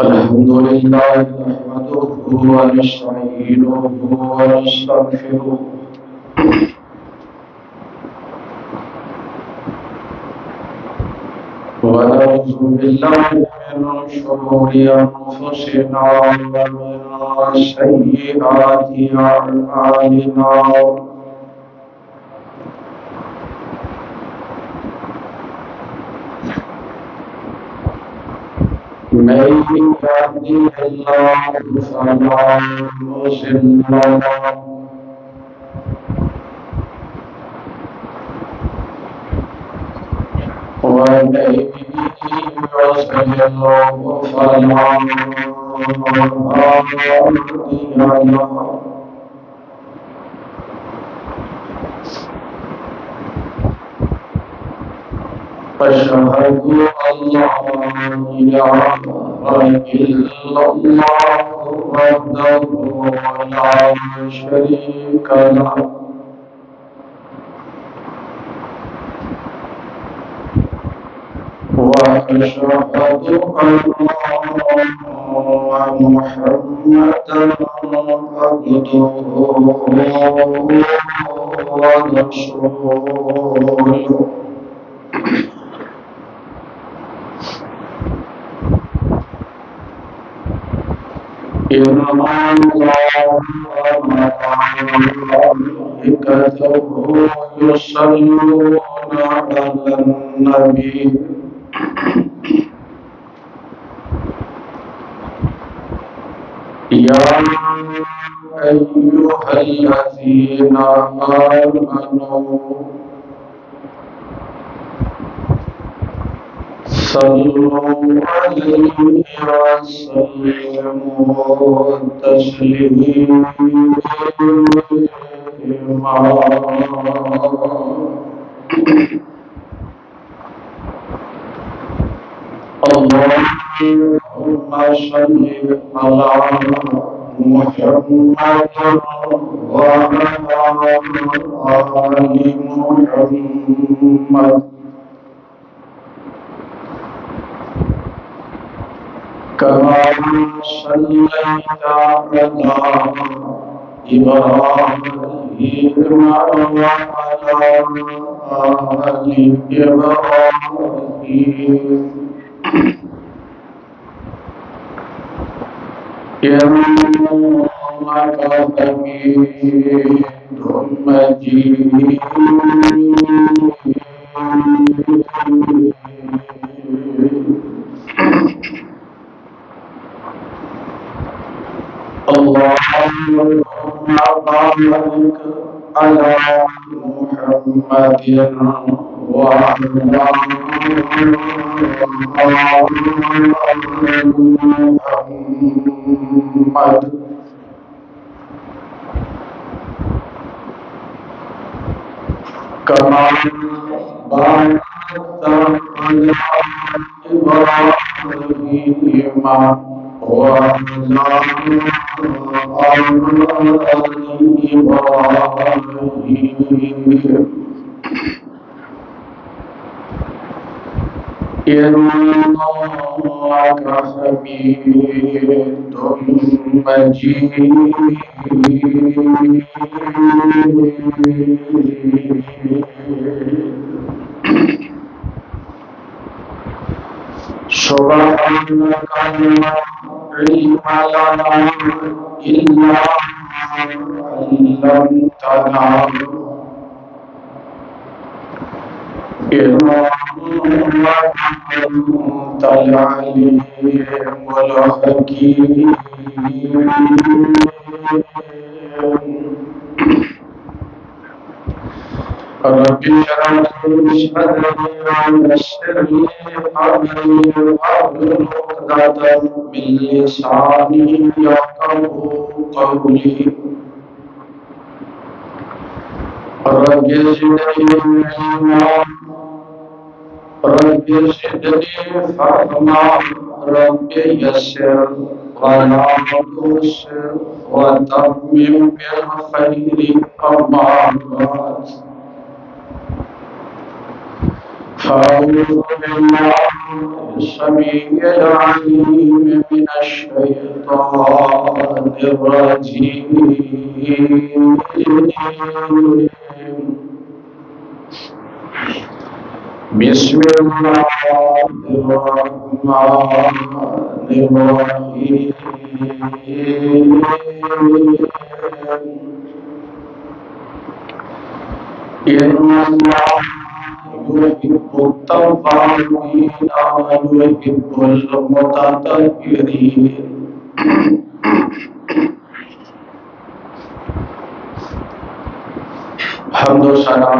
الحمد لله نحمده ونستعينه ونستغفره ونعوذ بالله من شرور أنفسنا ومن سيئات أعمالنا من يهده الله فلا مضل له ومن يضلل فلا هادي له أشهد أن لا إله إلا الله وحده لا شريك له وأشهد أن محمدا عبده ورسوله إن الله وملائكته يصلون على النبي يا أيها الذين آمنوا صلوا عليه وسلموا تسليما اللهم صل على محمد وعلى آل محمد كما صليت على إبراهيم وعلى آل إبراهيم إنك حميد مجيد اللهم بارك على محمد وعلى محمد كما باركت على إبراهيم وعلى آل إبراهيم إنك حميد مجيد سبحانك لا علم لنا إلا ما علمتنا إنك أنت العليم الحكيم رب اشرح لي صدري ويسر لي أمري واحلل عقدة من لساني يفقهوا قولي رب زدني علما رب زدني فهما رب يسر ولا تسر وتمم بالخير أما بعد أعوذ بالله السميع العليم من الشيطان الرجيم. بسم الله الرحمن الرحيم. إن الله يحب التوابين ويحب المتطهرين. حمد و ثنا،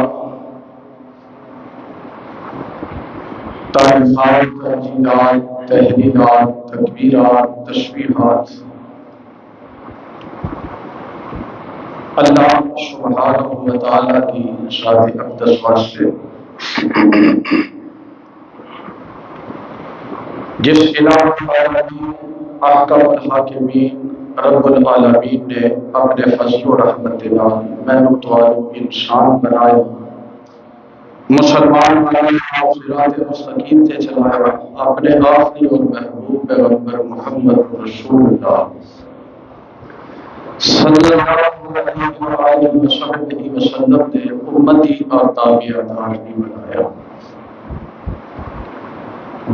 تعریفات، تمجیدات، تحلیلات، تکبیرات، تشبیہات اللہ سبحانہ و تعالیٰ کی ذات اقدس واسطے، جس الہ العالمین احکم الحاکمین رب العالمین نے اپنے فضل و رحمت نال مینوں تواڈوں انسان بنایا، مسلمان بنایا، صراط مستقیم تے چلایا، اپنے آخری اور محبوب پیغمبر محمد رسول اللہ صلی اللہ علیہ وسلم نے امتی اور تابعدار بھی بنایا۔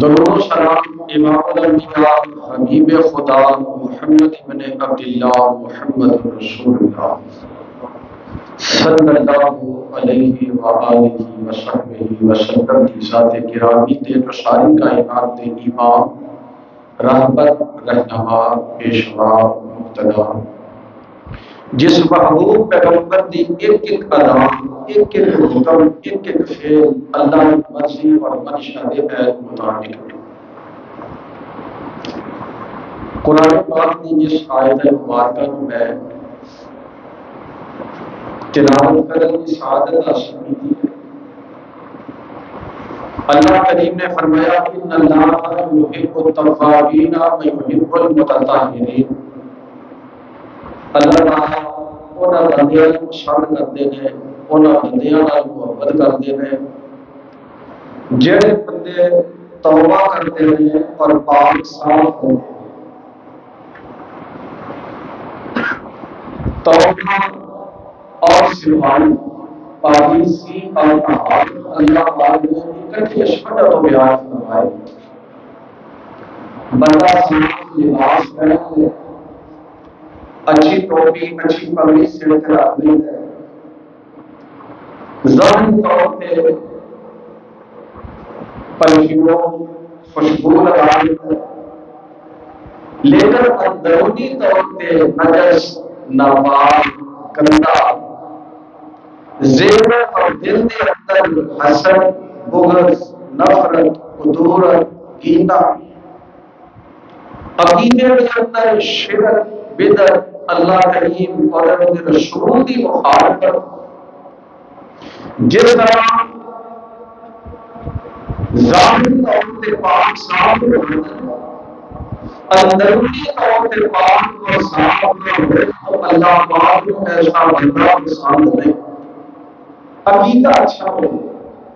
درود و سلام امام الانبیاء حبیب خدا محمد بن عبداللہ محمد رسول اللہ صلی اللہ علیہ وآلہ وصحبہ وسلم کی ذات گرامی تے جو ساری کائنات دے امام، رحمت، رہنما، پیشوا، مقتدا، جس محبوب پیغمبر دی ایک ایک ادا، ایک ایک حکم، ایک ایک فعل اللہ کی مرضی اور منشا کے مطابق ہوئی۔ قرآن پاک کی جس آیت مبارکہ میں تلاوت کرنے کی سعادت حاصل کی تھی، اللہ کریم نے فرمایا ان اللہ یحب التوابین ویحب المتطہرین۔ اللہ تعالیٰ انہاں بندیاں نوں پسند کرتے ہیں، انہاں بندیاں نال محبت کرتے ہیں جڑے بندے توبہ کرتے ہیں اور پاک صاف ہوتے ہیں۔ توبہ اور صفائی، پاکیزگی اور طہارت اللہ پاک نے اکٹھے شفاعت و بیان فرمائے۔ بندہ صاف لباس پہن لے، اچھی ٹوپی، اچھی پگڑی سر کے رکھ لیتا ہے، ظاہری طور پہ پرفیوم، خوشبو لگا لیتا ہے، لیکن اندرونی طور پہ نجس، ناپاک، گندا، ذہن اور دل کے اندر حسد، بغض، نفرت، کدورت، کینہ، عقیدے کے اندر شرک، بدعت، اللہ کریم اور رسول کی مخالفت، جس طرح ظاہری طور پہ پاک صاف ہونا، اندرونی طور پہ پاک اور صاف ہونا تو اللہ پاک کو ایسا بندہ پسند ہے۔ عقیدہ اچھا ہو،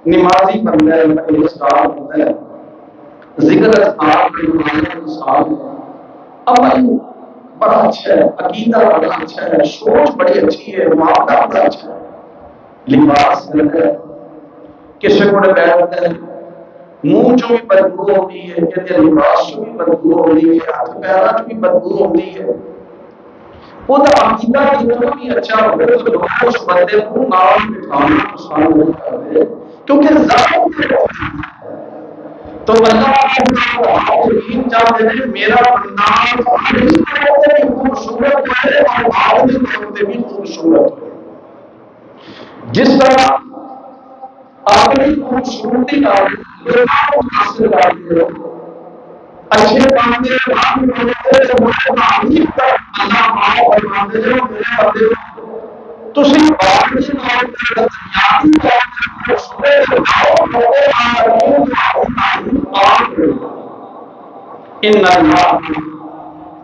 نمازی بندہ ہے، پرہیزگار بندہ ہے، ذکر اذکار کرنے والا انسان ہے، عمل بڑا اچھا ہے، عقیدہ بڑا اچھا ہے، سوچ بڑی اچھی ہے، معاملہ بڑا اچھا ہے، لباس ہے، کسی کو بیٹھتا ہے، منہ چوں بھی بدبو ہوتی ہے، کہتے ہیں لباس چوں بھی بدبو ہوتی ہے، ہاتھ پیروں چوں بھی بدبو ہوتی ہے، وہ تو عقیدہ جتنا بھی اچھا ہوگا تو لوگ اس بندے کو نام بٹھانا پسند نہیں کرتے، کیونکہ ظاہر سے تو اللہ چاہتے ہیں میرا بندہ خوبصورت ہے اور باطنی طور پہ بھی خوبصورت ہے۔ جس طرح اپنی خوبصورتی کا حاصل کرتے ہو، اچھے بندے اللہ فرماتے ہیں میرے بندے تسی باطنی طور پہ دنیاوی طور پہ خوبصورت ان اللہ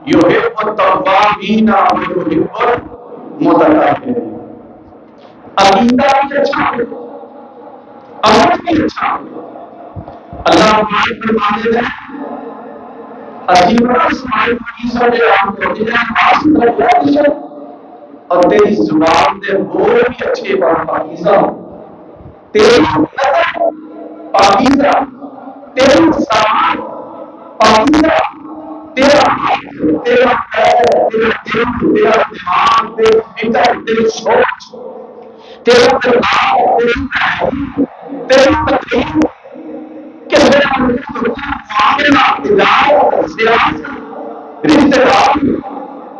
یحب التوابین ویحب المتطہرین۔ عقیدہ بھی اچھا ہو، عمل بھی اچھا ہو، اللہ فرماتے ہیں عظیمہ اسماعیل عیسیٰ علیہ السلام اور تیری زبان دے بول بھی اچھے پاکیزہ، تیری نظر پاکیزہ، تیری سامان پاکیزہ، تیرا حق، تیرا پیر، تیرا دل، تیرا دماغ، تیرا فکر، تیری سوچ، تیرا کردار، تیری تحریر، تیری تقریر، کس طرح معاملہ، تجارت، سیاست، رشتے داری،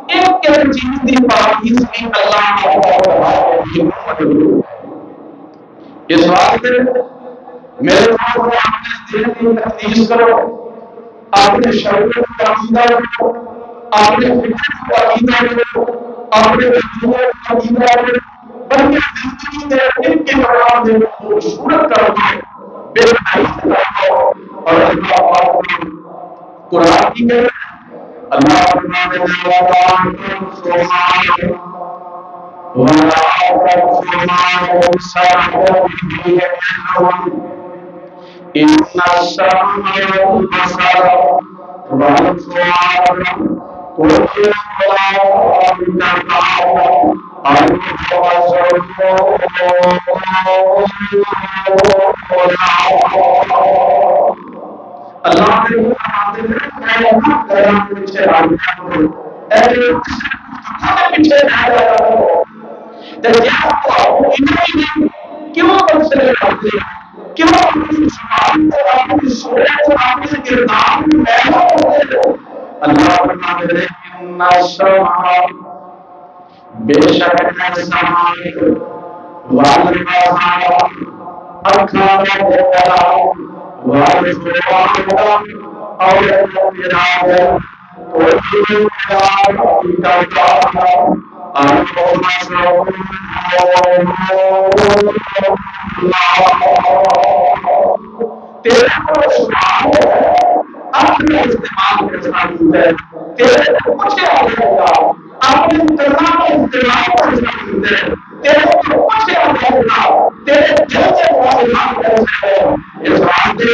ایک چیز کی پاکیزگی اللہ اس واسطے میرے پاس اپنے دل کی تفتیش کرو، اپنے شعور کو عقیدہ کرو، اپنے فکر کو عقیدہ کرو، اپنے تجربے کو عقیدہ کرو، بلکہ زندگی میں ان کے مقام میں خوبصورت کرو، بے حیث کرو، اور اللہ پاک قرآن کی کہے اللہ فرماتے ہیں وَلَا تَقْفُ مَا لَيْسَ لَكَ بِهِ عِلْمٌ إِنَّ السَّمْعَ وَالْبَصَرَ وَالْفُؤَادَ كُلُّ أُولَئِكَ اللہ نے فرماتے ہیں پیچھے کیوں اللہ فرماتے ہیں بے شک اپنے استعمال کے ساتھ تیرے کچھ اپنے انتظام استعمال کر سکتے ہیں تیرے کچھ تیرے دل سے واضح کر سکتے ہیں اس واسطے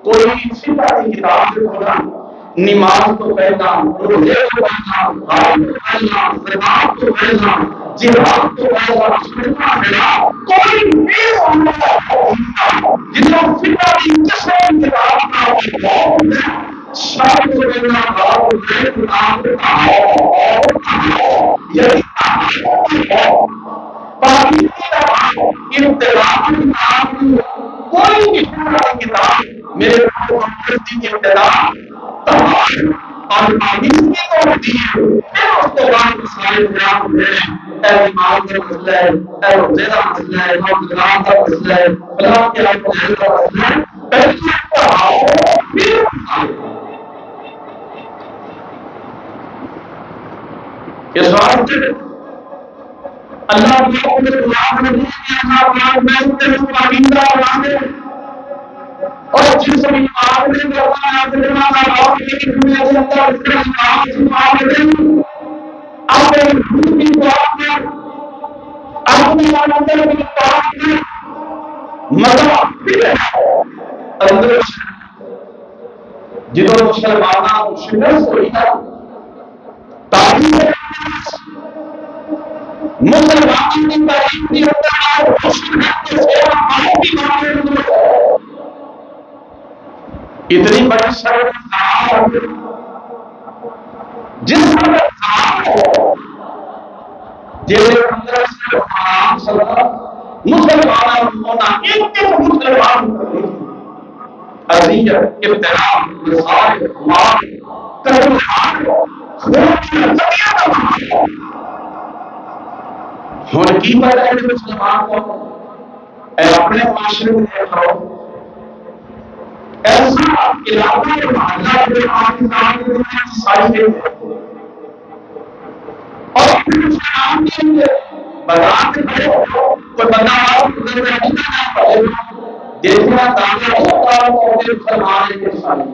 کوئی فقہ کی کتاب سے کھولا نماز تو پہلا، روزے تو پہلا، حج تو پہلا، زکات تو پہلا، جہاد تو پہلا، سننا پہلا، کوئی بھی جس کو فقہ کی کسی کتاب کا شاید تو پہلا باب یہی کوئی بھی کتاب میرے کی ابتدا اور پاکیزگی کو ہوتی ہے، پھر اس کے بعد مسائل بیان ہوتے ہیں، اے ایمان کا مسئلہ ہے، اے روزے کا مسئلہ ہے، نوکران کا مسئلہ ہے، فلاں کے کا مسئلہ ہے، پہلے پڑھاؤ پھر اس واسطے اللہ کی اپنے قرآن میں میں تیرے پاکیزہ بنا اور جس بھی آدمی کو اللہ نے فرمایا اور لیکن دنیا کے اندر اس کا نام سبحان اپنے روح کی بات میں اپنے اندر کی بات میں مزہ اندر جدو مسلمانوں کو شکست ہوئی تھا تعلیم مسلمان کی تعلیم کی ہوتا ہے روشن کے سیوا ماں کی مانگے اتنی بڑی شرط جس جیسے مسلمان ہونا ایک مسلمان عزیز ابتلاء رسال مال کرمحال ہون کی بات ہے مسلمان کو اے اپنے معاشرے میں دیکھو ایسا علاقہ محلہ کے پاکستان کے دنیا کی سائی ہے اور پھر مسلمان کے لیے بازار سے بڑے کوئی بندہ آؤ ادھر میں نہیں کرنا پڑے دیکھنا دانا ہوتا ہے اور مسلمان کے سائی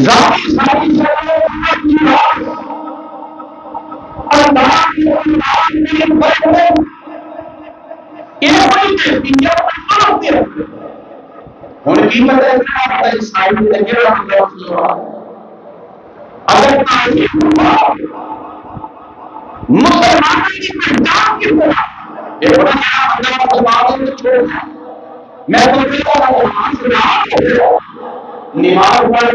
ذاتی ساری شکلوں کی بات اللہ کی بات میں بیٹھے سے انڈیا پر فرق دیا ہوں کی پتہ ہے عیسائی لگے رہا اگر تعلیم مسلمانوں کی پہچان کی طرح ایک بڑا بڑا مسلمانوں کو چھوڑ میں تو نماز پڑھ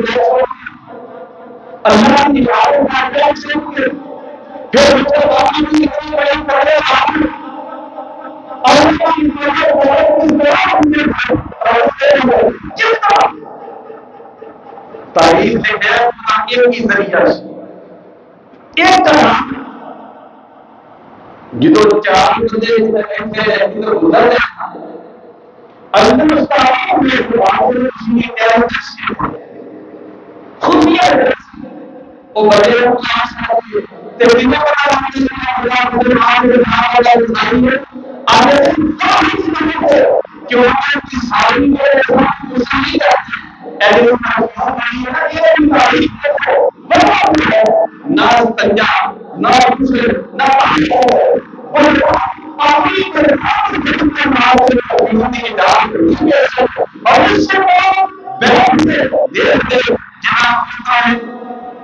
اللہ کی نماز پھر تاریخ کی ذریعہ ایک طرح جدو چار گزر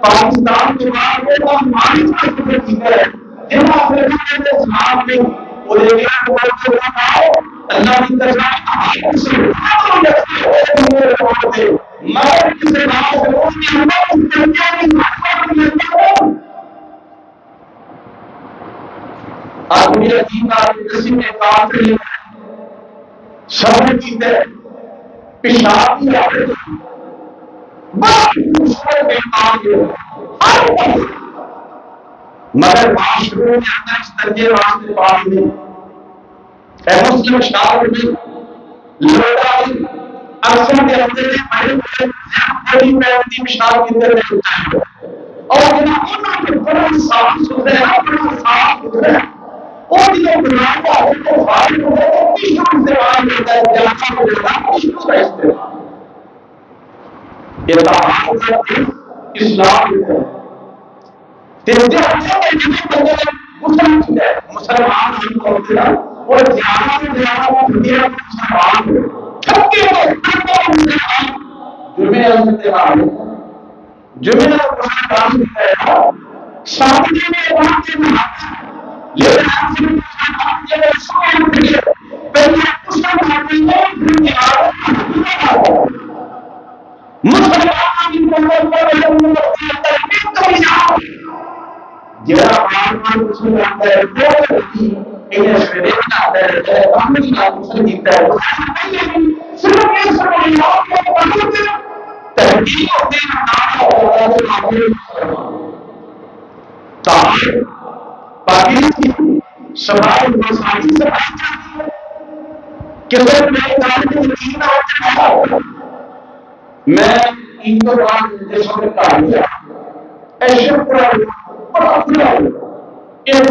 پاکستان کے مگر معاشروں کے اندر اس درجے واسطے پاس نہیں ہے مسلم شاعر میں لوٹا اکثر کے اندر بڑی پیغمبری مشاعر کے اندر ہوتا ہے اور انہوں نے بڑا صاف ستھرا بڑا صاف ستھرا اور جو بناتا ہے وہ خارج ہوتا ہے وہ کس طرح استعمال ہوتا ہے جلسہ ہوتا ہے کس طرح استعمال اتحاد اسلام ہوتا ہے مسلمان اور زیادہ سے زیادہ مسلمان میں ان کو بعد جس وقت ایسے پورا میں اپنے بیٹے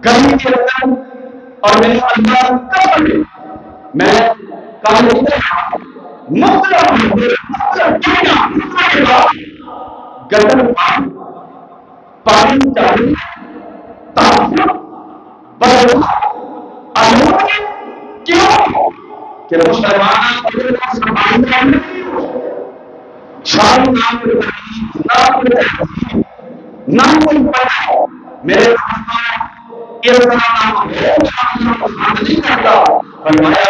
گرمی کے اندر اور میرے اللہ کا میں کام گردن پانی چاہیے کیوں کہ مسلمان نہ کوئی پڑھا میرے نہیں کرتا فرمایا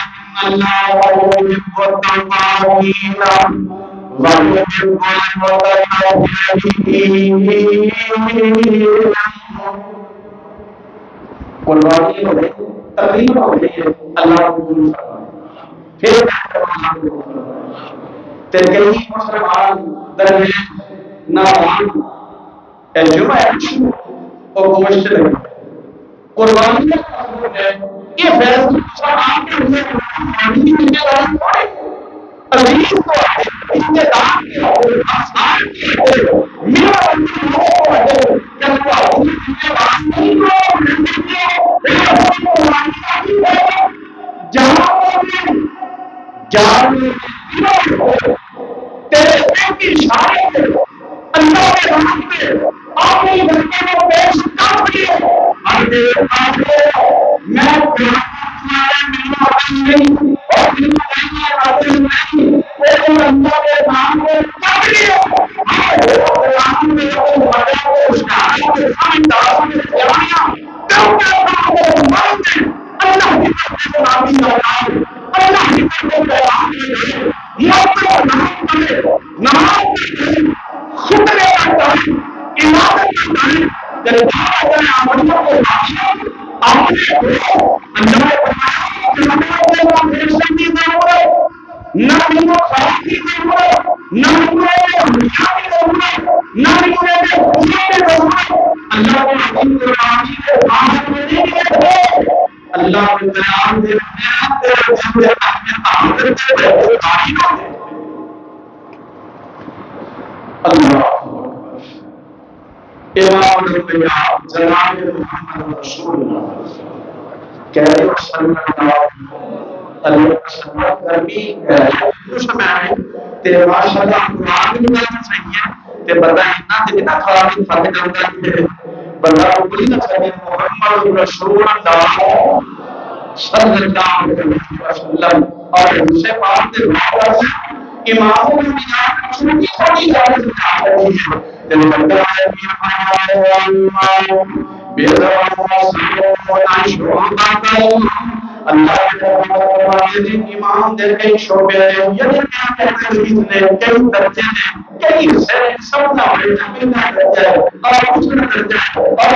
قربانی ہو گئی تقریب ہو گئی ہے اللہ پھر کئی مسلمان درمیان نامان جمعہ اور گوشت لگے قربانی ہے یہ فیصلہ آپ کے لیے قربانی کی جگہ پڑے عزیز کو انتظام کے ہو آسان کے ہو میرا لوگ ہے جب وہ تیرے کی شاید اللہ کے راستے اپنی بچے کو پیش کر دیے میں جناب محمد رسول اللہ کہتے ہیں صلی اللہ علیہ وسلم گرمی جو سمے آئے تے ماشاءاللہ قرآن بھی بہت صحیح ہے تے بندہ اتنا تے اتنا خرابی کھاتے جاتا ہے بندہ کوئی نہ چاہیے محمد رسول اللہ صلی اللہ علیہ وسلم اور ان سے پاک دے بعد اماموں میں بیان چھوٹی چھوٹی جانب سکھا رہی ہے تے بندہ ہے اللہ کے امام دے کئی شعبے ہیں یہ کیا کہتے ہیں کئی درجے ہیں کئی حصے سب نہ ہوئے زمین نہ کر جائے اور کچھ نہ کر جائے اور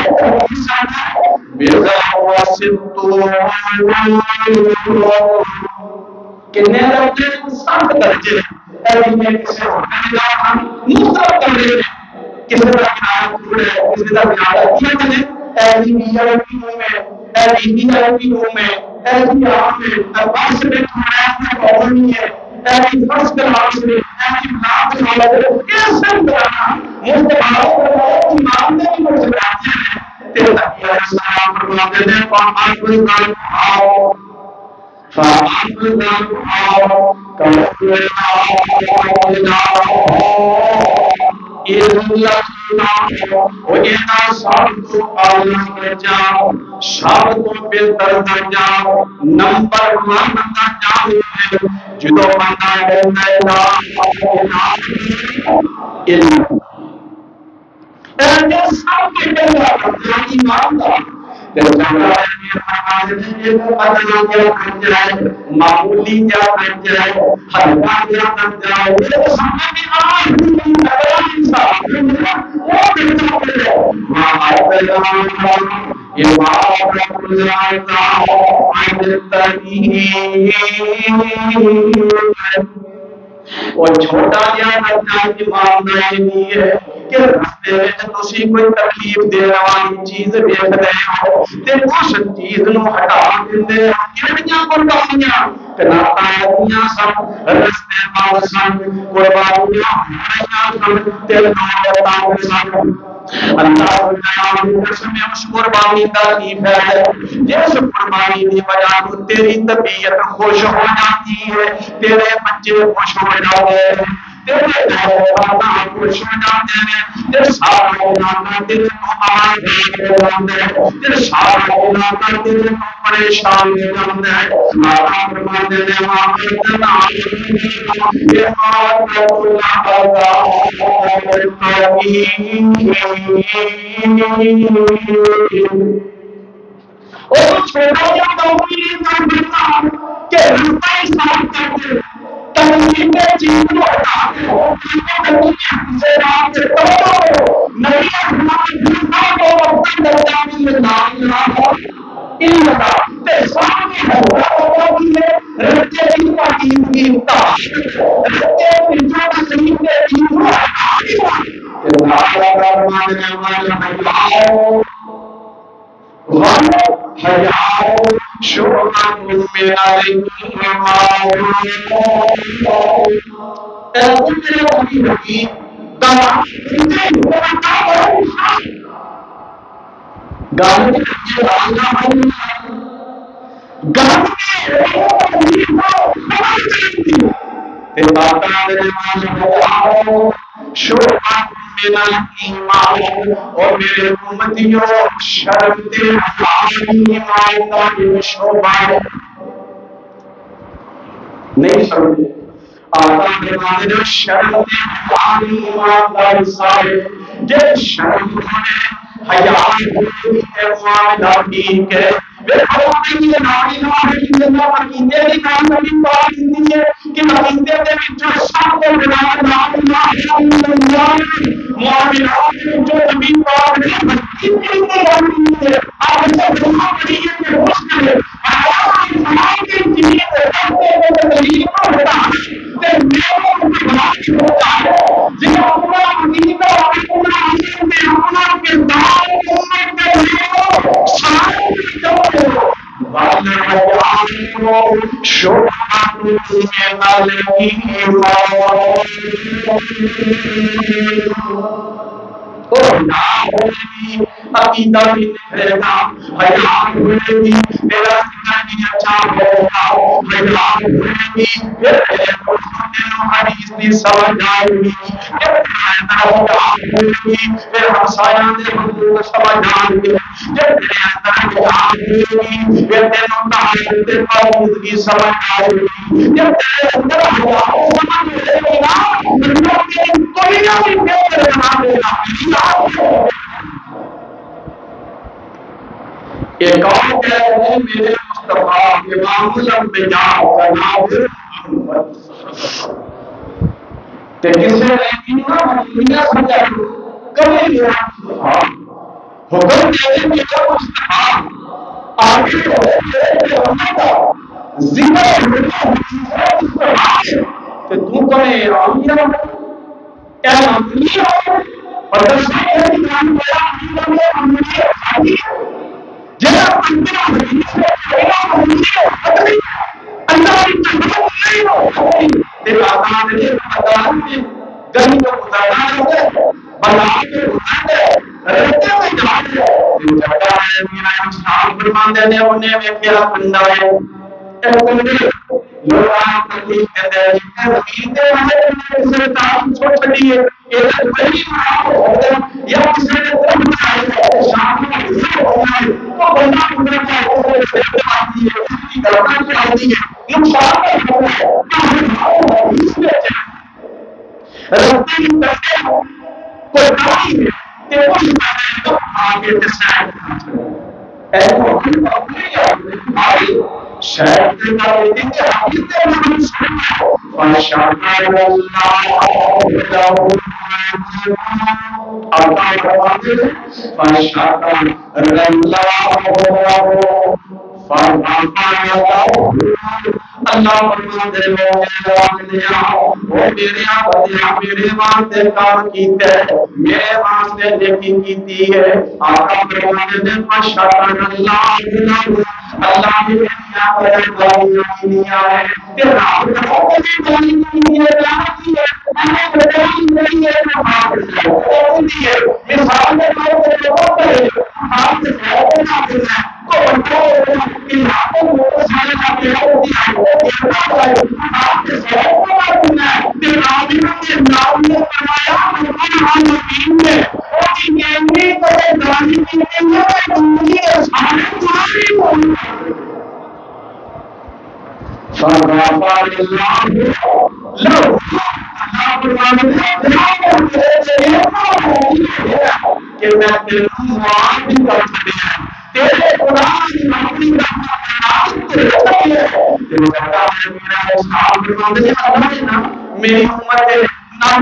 کتنے درجے سات درجے کسی مختلف کر رہے ہیں کسی طرح کی آیت جڑے کسی طرح کی آیت کیا جائے ایسی بیجارتی ہوں میں ایسی بیجارتی ہوں میں ایسی آم میں ارباز سے بیٹھ آیات میں قومی ہے ایسی فرس کے حال سے ایسی بلاد کے حال سے کیسے بلانا مستقبال پر امام نے بھی کچھ بلاتے ہیں تیرے تقیہ السلام فرماتے ہیں فَعَمَلْ بِالْغَالِ آؤ فَعَمَلْ بِالْغَالِ آؤ کَمَسْلِ آؤ نمبر 1 بندہ جاؤ جدو بندہ معمولی کیا بن جائے ہلکا کیا بن جائے وہ عبارت العطا عن التغییر وہ چھوٹا جہا بچہ ایماندار نہیں ہے کہ رستے میں تسی کوئی تکلیف دینے والی چیز دیکھ رہے ہو تے اس چیز نو ہٹا دیندے ہو کہڑیاں قربانیاں تناقیاں سن رستے پاس سن قربانیاں سن تے نوبتاں سن اللہ تعالی قسم اس قربانی کا کی ہے جس قربانی کی وجہ سے تیری طبیعت خوش ہو جاتی ہے تیرے بچے خوش ہو جاتے ہیں تیرے والدہ خوش ہو جاتے ہیں تیرے سارے علاقہ تیرے کو آواز ہو جاتے ہیں تیرے سارے علاقہ تیرے کو پریشان ہو جاتے ہیں آرام فرماتے ہیں آمدنا اور چھوڑا یا دوری کا بتا کہ رستا صاف کر دے تنظیم چیز کو ہٹا دے سے رات سے توڑو نہیں ہمارے رستا کو اپنا درجہ میں لا ان لگا تے سامنے ہوا کہ رتے کی پارٹی کی رتے پنجا کا زمین کے کی ہوا کہ اللہ فرمانے والا حیاء شعبۃ من الایمان اے میرے بھائی ہوگی گانے من الایمان اور میرے امتیوں شرم دے ایمان کا شعبہ نہیں سمجھے آقا نے شرم دے ایمان کا حصہ ہے جب شرم ہونے حیاء ہونے معاملہ ٹھیک ہے کہ عقیدہ بھی نکلے گا حیاء ہوئے گی میرا زندگی اچھا ہوگا حیاء ہوئے گی پھر حدیث بھی سمجھ آئے گی پھر ہمسایہ نے حضور سمجھ آئے گی جب میرے اندر حیاء ہوئے گی پھر تینوں تعلق موجودگی سمجھ آئے گی جب تیرے اندر حیاء سمجھ لے گا کوئی نہ بھی پھر بنا دے گا ایک اور کہتے ہیں میرے مصطفیٰ امام الانبیاء جناب محمد کہ کسے رہنینا دنیا سمجھا کبھی میرا مصطفیٰ حکم دیتے میرے مصطفیٰ آگے ہوئے میرے محمد ذکر مصطفیٰ کہ تو کمیں آمینہ اے آمینہ اور دشتے ہیں کہ نام میرا آمینہ جہاں اندرہ حدیث میں اللہ حدیث حدیث اللہ کی تحریر نہیں ہو تیرے آقا نے مدار میں گھنی کو گزارنا ہے بلال کے گزارنے رہتے ہوئے جانے تیرے جگہ ہے میرا انسان فرمان دینے انہیں میں کیا پندہ ہے اے کمرے لوگاں تکلیف دیتے ہیں زمین دے رہے ہیں اسے تعلیم چھوڑ چھڑی ہے ایک بڑی معاف ہوتا ہے یا اسے درم جائے شام میں حصہ ہوتا ہے تو بندہ گزر جائے اسے دیکھتے آتی ہے اس کی گرمہ کی آتی ہے نقصان میں ہوتا ہے اس میں جائے رہتے ہی کرتے ہو کوئی کاری ہے کہ وہ شکانے تو آگے ڈسائڈ کرنا چاہے اے محمد اپنے یاد آئی شاید دیتا لیتے کہ حقیق دے محمد صلی اللہ فَشَكَرَ اللَّهُ لَهُ اللہ فرماتے ہیں فشکر اللہ فرماتے ہیں وہ میرے واسطے کام کیتے میرے واسطے نیکی کیتی ہے آقا فرماتے ہیں فشکر اللہ نے کیا دنیا ہے کہ رب مثال میں میری امت نام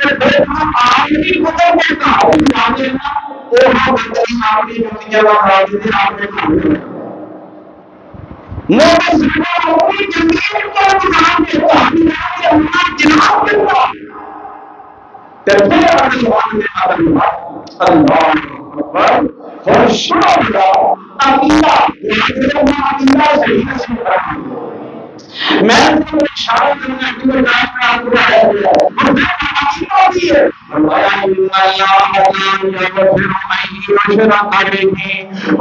کہ دیکھا آخری خطر میں کہاں جانے نا وہ ہم بچی آخری جنگیاں آخری دے آخری کھانے موقع سکتا ہوئی جنگیاں پر گزار کے کہانی ہے اللہ جناب کرتا تبھی آخری وقت میں اللہ اکبر خوشنو اللہ عقیدہ عقیدہ صحیح نصیب رہا میں نے اشارہ کرنا ہے کہ وہ نام کا آپ کو آیا ہوا ہے اور میں عقیدہ بھی ہے فرمایا اللہ یغفر من یشرک به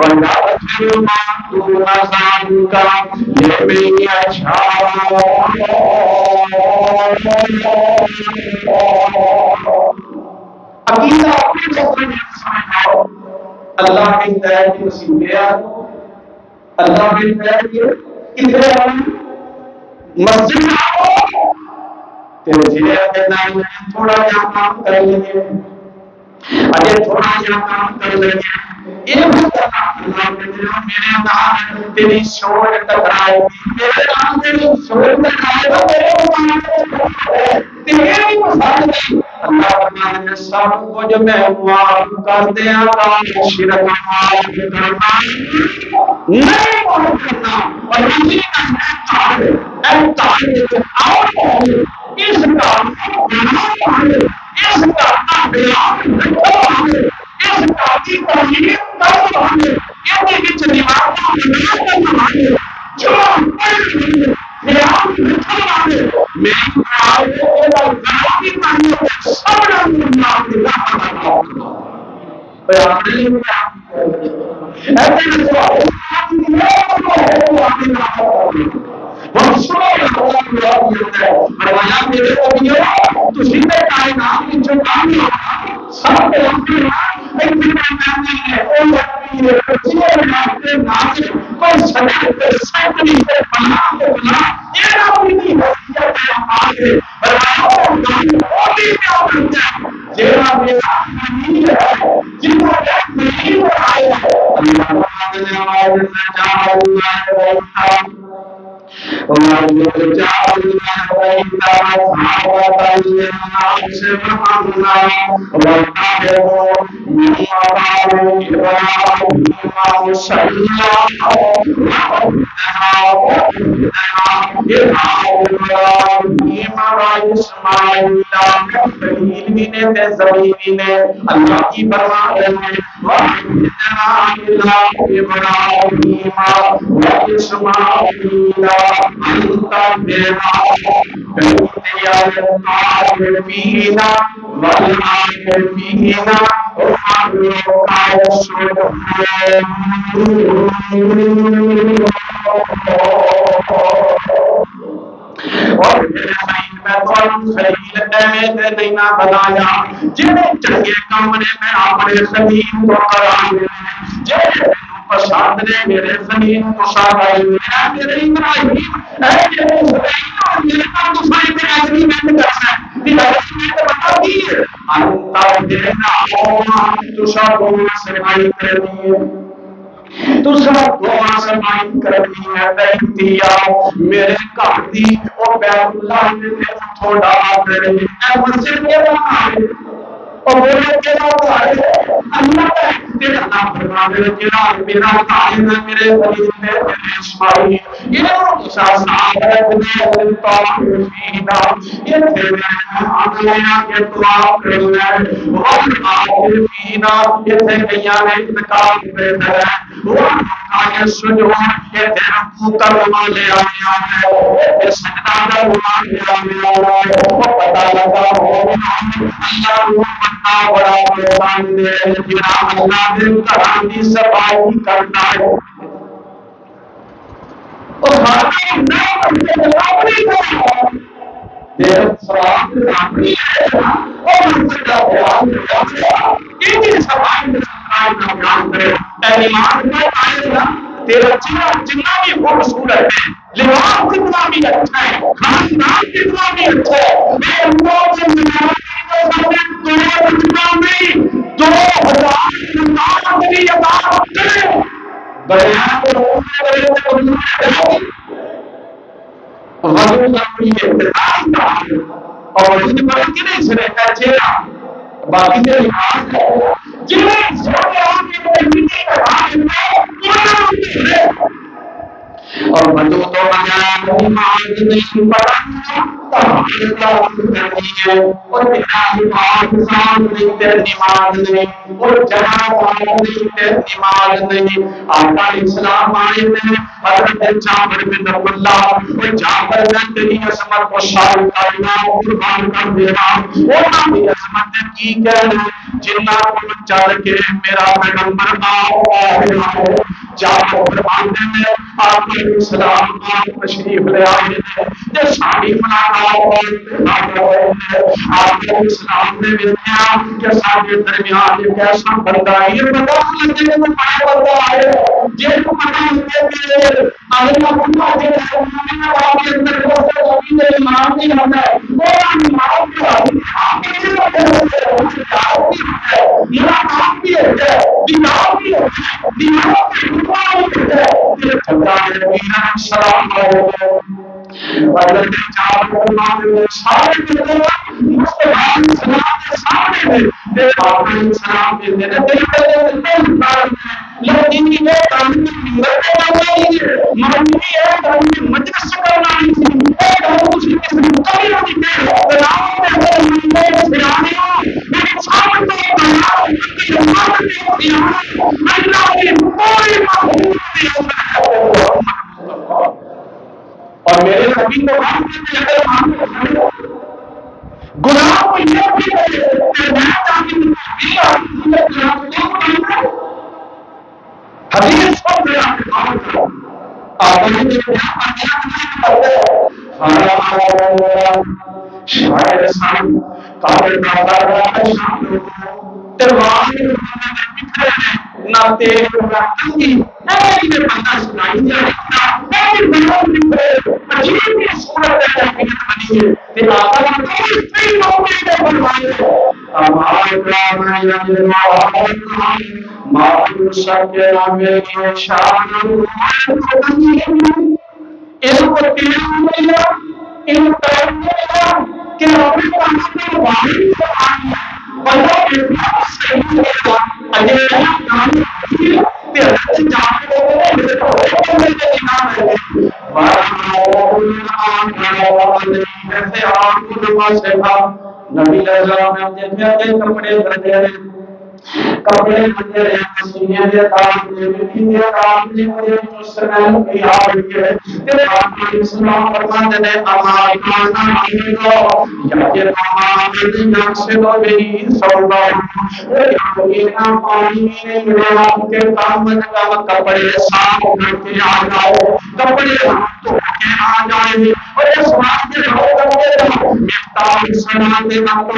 ویغفر ما دون ذلک لمن یشاء عقیدہ اپنے مطلب میں سمجھاؤ اللہ کہتا ہے کہ مسیح اللہ کہتا ہے کہ ادھر مسجد آؤ تیرے جیلے کہتا ہے تھوڑا جہاں کام کر لیجئے اگر تھوڑا جہاں کام کر لیجئے یہ بہت اللہ کہتے ہیں میرے نام تیری شور ٹکرائے میرے نام تیری شور ٹکرائے تیری مسائل نہیں اللہ فرمانے میں سب کو جو میں معاف کر دیا گا شرک معاف کرنا نہیں معاف کرنا اور اسی کا احتار آؤ اس کا اس کا بیان اس کا کی تحریر کرنا یہ دیکھیں چلی بات کرنا جو میری اللہ کی پرواہ ہے اور نہیں نہ بنایا جنہیں چنگے کمرے میں اپنے زمین کو قرار دیا پسند نے میرے زمین کو سارائی ہے میرے ابراہیم ہے میرے زمین اور میرے پر دوسرے میں ایگریمنٹ کرنا ہے ایگریمنٹ بتا دیے انتا دینا تو سب سرمائی کرنی ہے تو سب دعا سمائن کرنی ہے بیٹھیا میرے کہتی اور بیت اللہ نے تھوڑا کرے اے مسجد کے بنائے اور بولے کیا بنائے اللہ تیرا نام فرما میرے جلال میرا قائم ہے میرے خلیل ہے میرے اسماعیل یہ موسیٰ صاحب ہے میرے طاہفینہ یہ تیرے آگیا کے دعا کرنا ہے والعافینہ یہ تھے کیانے انتقال پیدا ہے آیا سجوہ یہ تیرا پوتر والے آیا ہے یہ سجدہ والے آیا ہے وہ پتا لگا ہو اللہ وہ پتا بڑا بڑا دے جنا اللہ دل ترانی صفائی کرتا ہے اور حاضر نام اپنی کرتا یہ سواب اپنی ہے اور مسجدہ بیان یہ صفائی کا بیان کرے ایمان میں آئے گا تیرا جنہ بھی خوبصورت ہے لباس کتنا بھی اچھا ہے خاندان کتنا بھی اچھا ہے میں اللہ سے اور وجود پر کنے سے رہتا چہرہ باقی سے لحاظ ہے جنہیں سوچے آپ کے تحمیدی کا حال ہے اور بدو تو مجال نماز نہیں پڑھا اور نماز نہیں اور جنازہ نماز نہیں آقا اسلام آئے ہیں حضرت جابر بن عبداللہ اور جابر نے تیری عظمت کو ساری کائنات قربان کر دیا اور اپنی عظمت کی کہہ جنات کو چل کے میرا پیغمبر آؤ جابر فرماتے ہیں آپ کے اسلام آپ تشریف لے آئے ہیں جو شادی منانا آپ کے اسلام نے ملیا کہ سارے درمیان ایک ایسا بندہ یہ بتا لگے کہ وہ پڑھا بندہ آئے جن کو پتا ہوتے ہیں اللہ کو جو ہے آپ کے اندر بہت ابھی تو ایمان نہیں ہوتا ہے وہ ایمان بھی آپ کے ملاقات بھی ہوتا ہے دیدار بھی ہوتا ہے دیدار بھی ہوتا ہے السلام علیکم حضرت جابر سارے مسلمان سلام کے سامنے میں آپ سلام کے میرے دل پہ لیکن یہ تعلیم مانوی ہے تعلیم مجلس کرنا اور میرے نبی کو گناہ کو یہ بھی حدیث کو شاید سان کابل نہ تیرے رکھتی ایسے بندہ سنائی جائے عجیب کی صورت ہے بنی ہے کہ آقا کوئی پھر موقع پہ بنوائے معلوم شکر میری شان اس کو تیرے ملیا ان پیر ملیا کہ اپنے پاس واحد سے آئی بندہ اتنا صحیح ہے اجیلا کام تیرے جانے نبی السلام نے دیکھا کہ کپڑے بندے کپڑے بندے پسینے دے کام دے کام دے مسلمان کی آئی ہے تیرے آپ اسلام فرماتے ہیں اما کانا کو یا کہ ہمارے نام سے تو میری سودا یہ نہ پانی نے میرا کے کام کا کپڑے صاف کر کے آ جاؤ کپڑے تو کے آ جائیں اور اس بات کے ہو مفتاح سنا دے نہ تو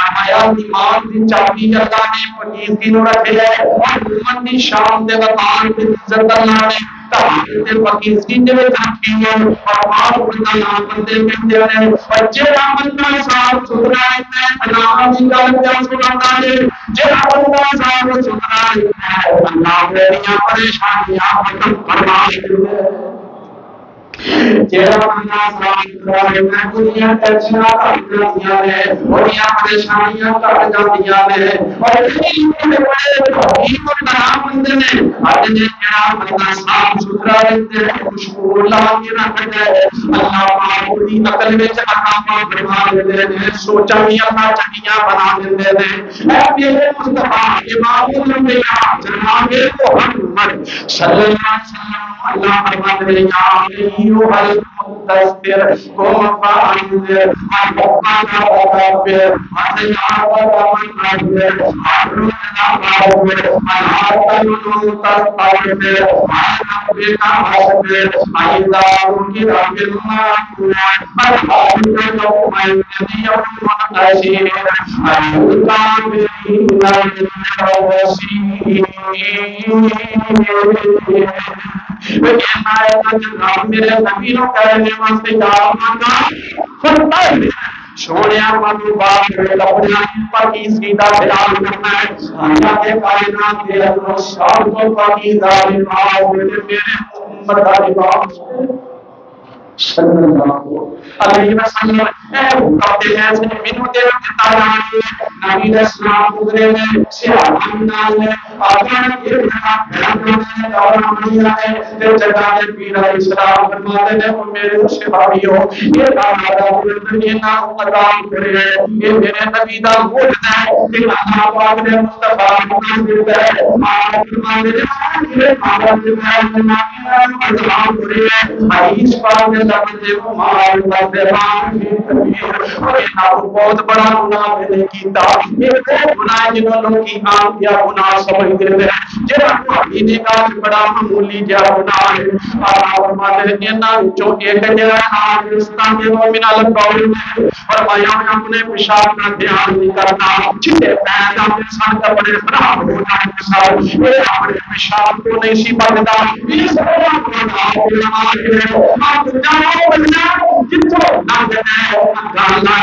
آیا ایمان دی چابی اللہ نے پنیر کی نو رکھے ہے اور امت دی شام دے وطان کی عزت اللہ نے تحقیق پاکستانی دے رکھی ہے اور آپ بندہ نام بندے کہتے ہیں اور جہاں بندہ صاحب ستھرا ہے اللہ کی گل کیا سناتا ہے جہاں بندہ صاحب ستھرا ہے اللہ میری پریشانیاں ختم فرما دیتا ہے جہاں بندہ صاحب میں دنیا ٹینشن کرتیاں نے اور یہ پریشانیاں کٹ جاندیاں نے اور یہ نام بندے نے اج نے جہاں بندہ صاف ستھرا رہتے ہیں خوشبو لا کے رکھتا ہے اللہ پاک دی عقل وچ عطا فرما دیندے ہیں سوچاں بھی اللہ چنگیاں بنا دیندے ہیں اے میرے مصطفی امام الانبیاء جناب محمد صلی اللہ علیہ وسلم اللہ فرماتے ہیں یا ایھا المدثر قم فانذر ربنا وكبر وثيابك فطهر وارجلك فاغسل ولا تستكبر وربك فاصبر فإذا ذكر بالمعروف فذلك يومئذ يوم عسير الكافرين والمسيء میرے نبی نو کہنے واسطے سونے مانو باپ کپڑے پاکیزگی کا خیال کرنا ہے اللہ کے کائنات کے اندر سب کو پاکیزہ لباس میرے محمد کا لباس صلی اللہ علیہ وسلم اے کہتے ہیں سے مینوں دے تعالی نبی اسلام گزرے نے صحابہ نال اپنا یہ بنا اور امانیہ ہے تے جگہ دے پیر علیہ السلام فرماتے ہیں او میرے صحابیوں یہ ہمارا یہ نا عطا کرے یہ میرے نبی دا وعدہ ہے کہ اللہ پاک نے مصطفی کو دیتا ہے آپ فرماتے ہیں یہ ہمارا عطا کرے حدیث پاک میں لفظ مال بدبان کی تبیر اور یہ بہت بڑا گناہ میں نے کیتا یہ وہ گناہ جنہوں لوگ کی عام یا گناہ سمجھ دیتے ہیں جنہوں کو عقیدے کا بڑا معمولی جا گناہ ہے آپ فرماتے ہیں نا جو ایک جگہ آج اسلام کے مومن القول میں فرمایا میں اپنے پیشاب کا دھیان نہیں کرتا جسے پیدا انسان کا بڑے خراب ہو جائے مثال یہ اپنے پیشاب کو نہیں سی بچتا اس آپ جاؤ بننا جتوں نہ جائے گالا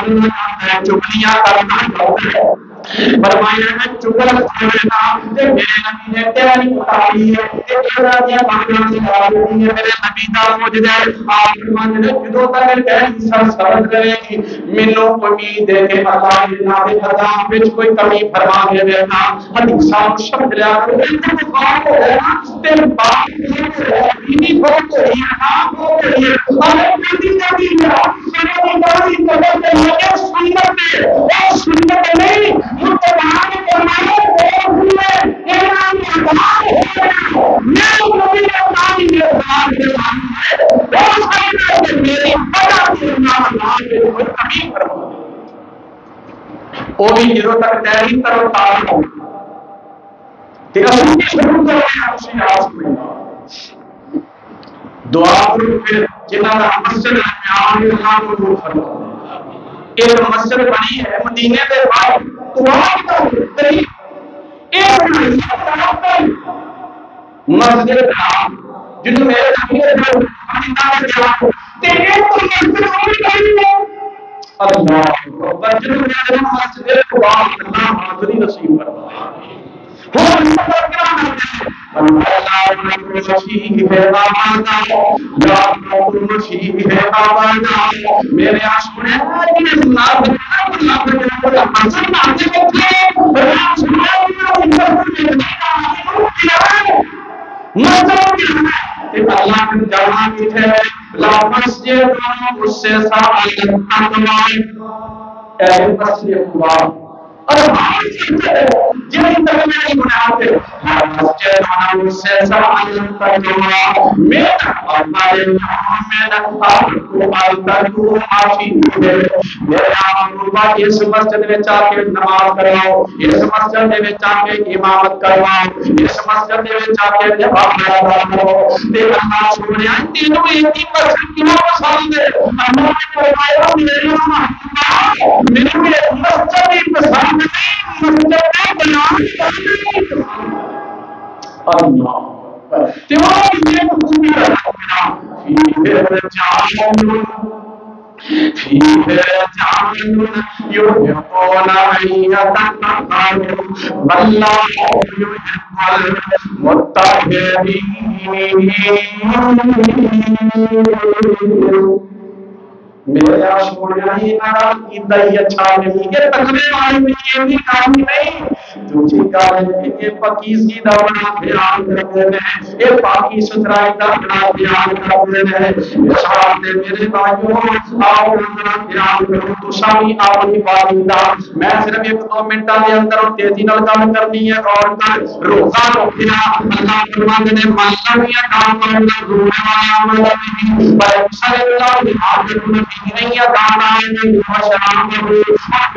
ہے چگلیاں کرنا ہے فرمایا ہے چگل کرنا تے میرے نبی نے تیاری بتائی ہے تے ایسا دیا باتاں سکھائی ہے میرے نبی دا معجزہ ہے آپ فرماتے ہیں جدوں تک پہلی سر سمجھ رہے گی مینوں امید ہے کہ اللہ نے خدا وچ کوئی کمی فرما دے گا حدیثاں سمجھ لیا کرو تے بات ہو گیا تے بات نہیں بہت ہوئی ہے آپ ہو گئی ہے اور کبھی کبھی سنے بڑی بہت ہے سنت ہے اور سنت نہیں متبان فرمایا اور ہوئے اعلان اعلان ہو میں نبی اللہ نے اعلان ہے اور سارے کہ میری بڑا اللہ نے کوئی کمی فرما وہ بھی جدوں تک تیاری کرو تار ہو ٹھیک ہے ان کی شروع کرو اسی آس میں دعا کرو پھر جنہاں دا مسجد میں آنے اللہ کو فرما ایک مسجد بنی ہے مدینے کے بعد دعا کرو تری ایک مسجد کا جنہوں میرے نبی نے فرمایا تے ایک مسجد ہوئی ہے اللہ اکبر جنہوں میرے مسجد کے بعد اللہ حاضری نصیب فرمائے میرے آسمانے اللہ کی جہاں کی ہے لا مسجد اس سے سال اے مسجد خدا اور ہماری چیزیں جنہیں تک میں نہیں بناتے ہر مسجد اس سے سال تک میرا ہمارے آپ کو آلتا کو معافی دے میرا اللہ اس مسجد میں چاہ کے نماز کرواؤ اس مسجد میں چاہ کے امامت کرواؤ اس مسجد میں چاہ کے جواب کرواؤ تے اللہ سبحانہ تینوں ایک ہی مسجد کی پسند ہے اللہ نے فرمایا میرے مسجد پسند نہیں مسجد بنا اللہ تمہاری یہ خوبی رکھنا فيه رجال يحبون أن يتطهروا والله يحب المطهرين میرے آسمانیاں ہی ناراض کیتا ہی اچھا نہیں یہ تقوی والے میں یہ بھی کام نہیں دوسری کام ہے کہ پاکیزگی دا بڑا بیان کرتے ہیں یہ پاکی ستھرائی دا بڑا بیان کرتے ہیں اس حال میں میرے بھائیوں آؤ ذرا بیان کرو تو سامی اپنی والدہ میں صرف ایک دو منٹاں دے اندر تیزی نال کام کرنی ہے اور روزہ رکھنا اللہ فرماتے ہیں مالیا کام کرنا رونے والا عمل نہیں پر صلی اللہ علیہ وسلم نہیں ادا ہے شراب میں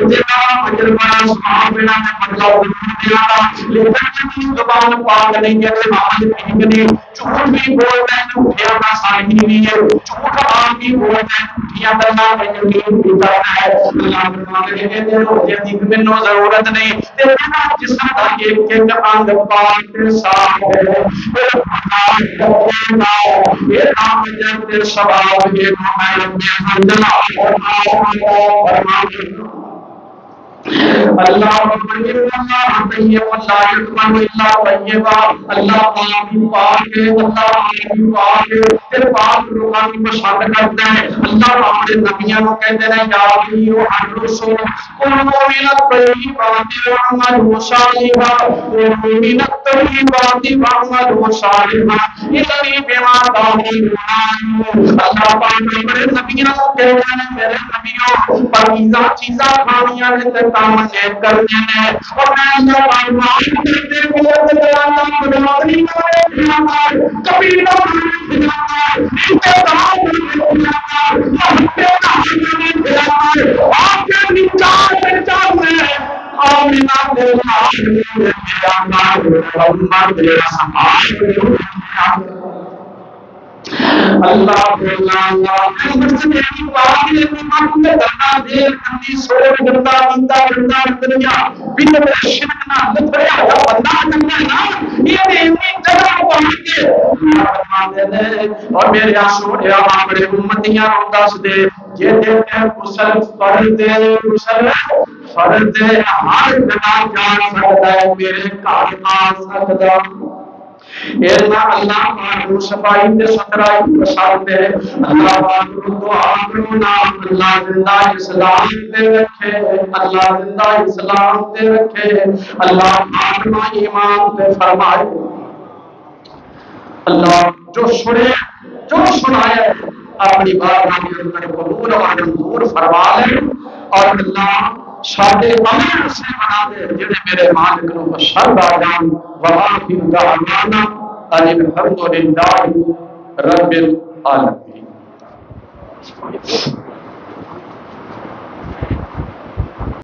جتنا تجربہ سبحان اللہ نے مطلب دیا لیکن زبان پاک نہیں ہے ماحول ٹھیک نہیں جھوٹ بھی بولتا ہے جھوٹیاں کا صحیح نہیں ہے جھوٹ عام بھی بولتا ہے جھوٹیاں کرنا ہے یقین بھی کرنا ہے اللہ فرماتے ہیں کہ روزے کی منو ضرورت نہیں تیرا جسم کا ایک ایک انگ پاک صاف ہے یہ کام جب ثواب کے اللہ اللہ پاک بھی پاک ہے، اللہ بھی پاک ہے، تے پاک لوگوں کی پسند کرتا ہے۔ اللہ اپنے نبیوں کو کہتے ہیں یا ایھا الرسول کلوا من الطیبات واعملوا صالحا من الطیبات واعملوا صالحا انی بما تعملون۔ اللہ پاک اپنے نبیوں کو کہتے ہیں میرے نبیوں پاکیزہ چیزاں کھانیاں نے تے کام نیک کرنے نے، اور میں اللہ پاک معاف کرتے ہوئے اللہ گناہ نہیں کرے کبھی نہ انتظام اللہ اور میرے سونے اپنے امتیاں دس دے غسل فرض ہر جگہ جا سکتا ہے، میرے گھر آ سکتا اللہ پاک صفائی تے ستھرائی پسند ہے۔ اللہ پاک دعا کرو نا اللہ زندہ اسلام تے رکھے، اللہ زندہ اسلام تے رکھے، اللہ پاک نا ایمان تے فرمائے۔ اللہ جو سنے جو سنائے اپنی بارگاہ کے اندر قبول اور منظور فرما لے، اور اللہ سارے عمل سے بنا دے جڑے میرے مالک نو پسند آ جان۔ وآخر دعوانا ان الحمد للہ رب العالمین۔